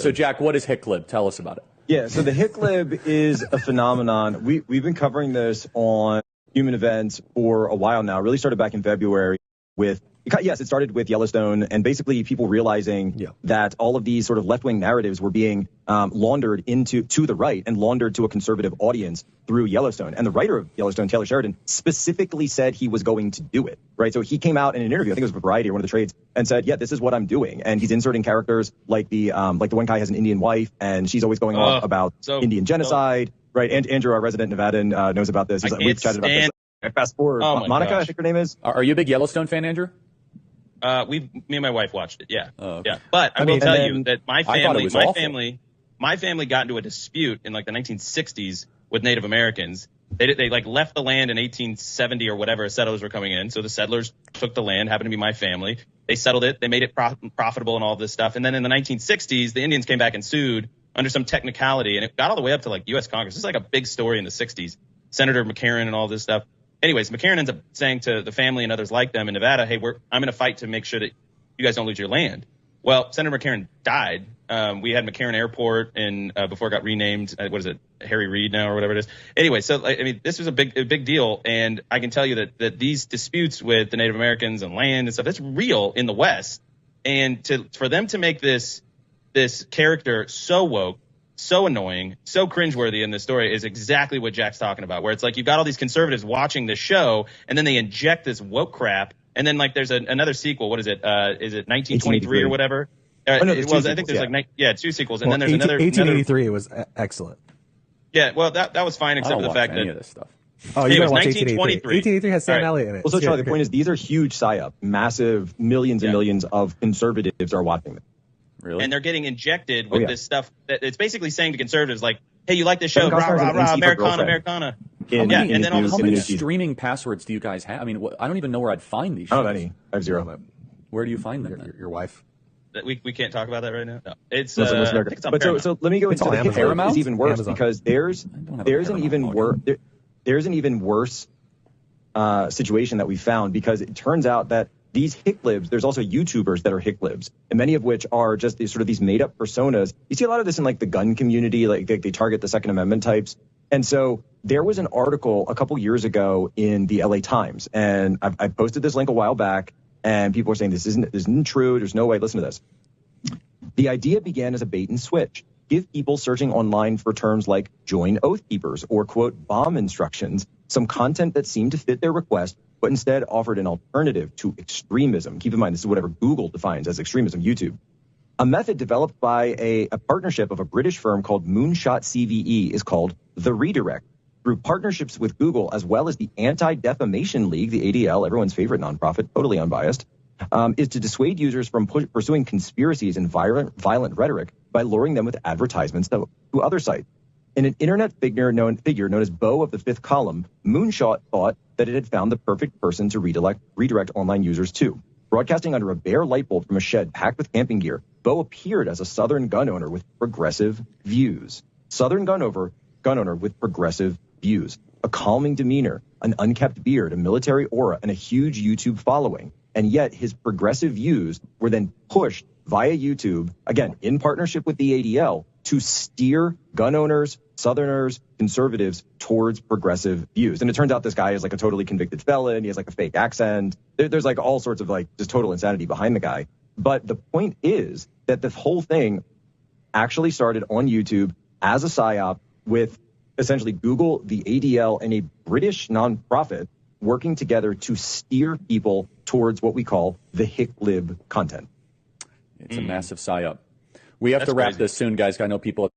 So, Jack, what is hicklib? Tell us about it. Yeah, so the hicklib is a phenomenon. We've been covering this on Human Events for a while now. It really started back in February with, yes, it started with Yellowstone and basically people realizing that all of these sort of left-wing narratives were being laundered to the right and laundered to a conservative audience through Yellowstone. And the writer of Yellowstone, Taylor Sheridan, specifically said he was going to do it, right? So he came out in an interview, I think it was with Variety or one of the trades, and said, yeah, this is what I'm doing. And he's inserting characters like the one guy has an Indian wife and she's always going on about Indian genocide, right? And Andrew, our resident Nevadan, knows about this. We've chatted about this. Fast forward, Monica, I think her name is. Are you a big Yellowstone fan, Andrew? Me and my wife watched it. Yeah. Oh, okay. Yeah. But I will tell you that my family got into a dispute in like the 1960s with Native Americans. They like left the land in 1870 or whatever. Settlers were coming in. So the settlers took the land, happened to be my family. They settled it. They made it profitable and all this stuff. And then in the 1960s, the Indians came back and sued under some technicality. And it got all the way up to like U.S. Congress. This is like a big story in the 60s. Senator McCarran and all this stuff. Anyways, McCarran ends up saying to the family and others like them in Nevada, hey, I'm going to fight to make sure that you guys don't lose your land. Well, Senator McCarran died. We had McCarran Airport and before it got renamed, what is it, Harry Reid now or whatever it is. Anyway, so I mean, this was a big deal. And I can tell you that these disputes with the Native Americans and land and stuff, that's real in the West. And for them to make this character so woke, so annoying, so cringeworthy in this story is exactly what Jack's talking about, where it's like you've got all these conservatives watching this show and then they inject this woke crap. And then like there's another sequel. What is it? Is it 1923 or whatever? No, I think there's two sequels. And then there's 1883 was excellent. Yeah, well, that was fine except for the fact that of this stuff. Oh, you gotta watch 1923. 1883 has Sam Elliott in it. Well, so Charlie, the point is these are huge psyop. Massive millions and millions of conservatives are watching them. Really? And they're getting injected with this stuff that it's basically saying to conservatives like, hey, you like this show? Rah, rah, rah, Americana. How many streaming passwords do you guys have? I mean, I don't even know where I'd find these. I don't have any. I have zero. Where do you find them? Your wife. We can't talk about that right now. No, it's I think it's on Paramount. So let me go into the hicklib is even worse because there's an even worse situation that we found because it turns out that these hicklibs, there's also YouTubers that are hicklibs, and many of which are just these made up personas. You see a lot of this in like the gun community, like they target the Second Amendment types. And so there was an article a couple years ago in the LA Times, and I posted this link a while back, and people were saying this isn't true. There's no way. Listen to this. The idea began as a bait and switch. Give people searching online for terms like join Oath Keepers or, quote, bomb instructions, some content that seemed to fit their request, but instead offered an alternative to extremism. Keep in mind, this is whatever Google defines as extremism, YouTube. A method developed by a partnership of a British firm called Moonshot CVE is called the redirect. Through partnerships with Google, as well as the Anti-Defamation League, the ADL, everyone's favorite nonprofit, totally unbiased, is to dissuade users from pursuing conspiracies and violent rhetoric by luring them with advertisements to other sites. In an internet figure known as Beau of the Fifth Column, Moonshot thought that it had found the perfect person to redirect online users to. Broadcasting under a bare light bulb from a shed packed with camping gear, Beau appeared as a Southern gun owner with progressive views. Southern gun owner with progressive views. A calming demeanor, an unkept beard, a military aura, and a huge YouTube following. And yet his progressive views were then pushed via YouTube, again, in partnership with the ADL, to steer gun owners, Southerners, conservatives towards progressive views. And it turns out this guy is like a totally convicted felon. He has like a fake accent. There's like all sorts of like just total insanity behind the guy. But the point is that the whole thing actually started on YouTube as a psyop with essentially Google, the ADL, and a British nonprofit working together to steer people towards what we call the hicklib content. It's a massive psyop. We have to wrap this soon, guys. I know people